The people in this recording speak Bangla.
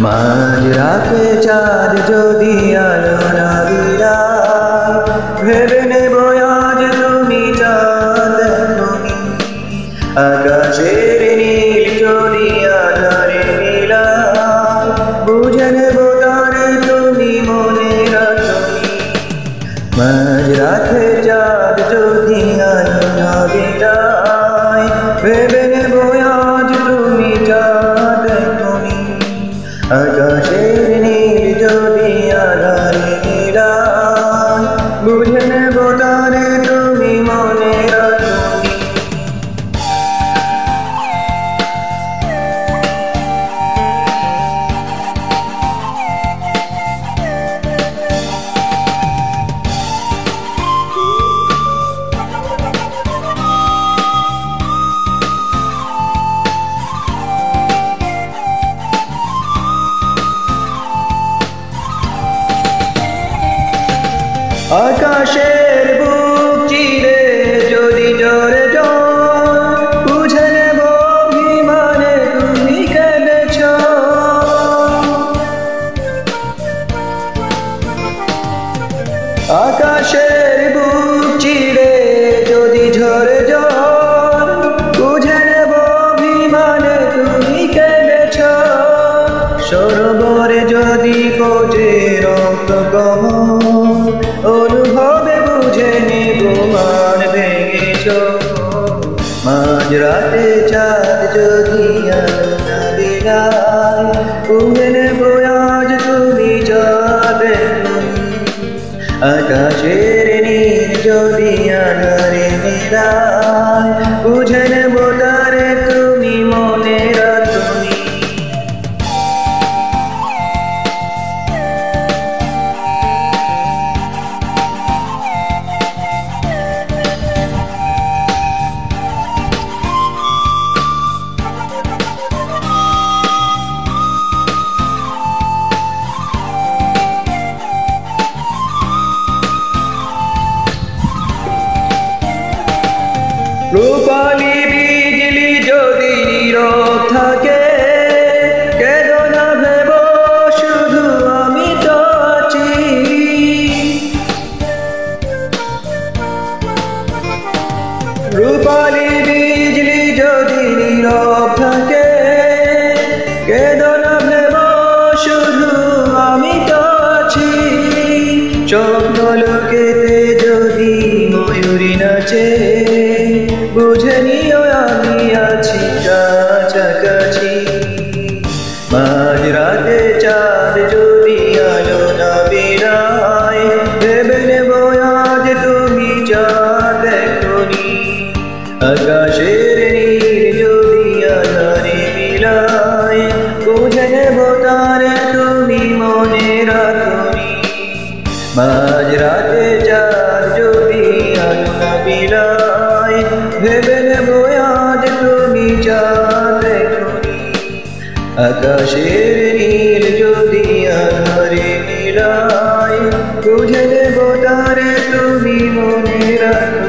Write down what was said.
মাঝরাতে চাঁদ যদি আলো না বিলায়, ভেবে নেব আজ তুমি চাঁদ তুমি। আকাশের নীল যদি আধারে মিলায়, বুঝে নেব তারে তুমি মনের তুমি। মাঝরাতে চাঁদ যদি আলো না বিলায়, ভেবে নেব আজ তুমি চাঁদ তুমি। আকাশের নীল যদি আধারে মিলায়, বুঝে নেব তারে তুমি মনের তুমি। আকাশের বুক চিরে যদি জোরে জল, বুঝে নেব অভিমানে তুমি কেঁদেছ। আকাশের বুক চিরে যদি ঝরে জল, বুঝে নেব অভিমানে তুমি কেঁদেছ। সরোবরে যদি পচে রক্ত গহন, অনুভবে বুঝে নেব মান ভেঙেছ। মাঝরাতে চাঁদ যদি আলো না বিলায়, বুঝে নেব আজ তুমি চাঁদ তুমি। আকাশের নীল যদি আধারে মিলায়, বুঝে নেব তারে তুমি মনের তুমি। রূপালী বিজলি যদি নীরব থাকে, কেঁদো না ভেব শুধু আমি তো আছি। রূপালী বিজলি যদি নীরব থাকে, কেঁদো না ভেব শুধু আমি তো আছি। স্বপ্নলোকেতে যদি ময়ূরী নাচে, বুঝে নিও আমি আছি কাছাকাছি। মাঝরাতে চাঁদ যদি আলো না বিলায়, ভেবে নেব আজ তুমি চাঁদ এখনি। আকাশের নীল যদি আধারে মিলায়, বুঝে নেব তারে তুমি মনের তুমি। মাঝরাতে চাঁদ যদি আলো না বিলায়, ভেবে নেব আজ তুমি চাঁদ এখনি। আকাশের নীল যদি আধারে মিলায়, বুঝে নেব তারে তুমি মনের তুমি।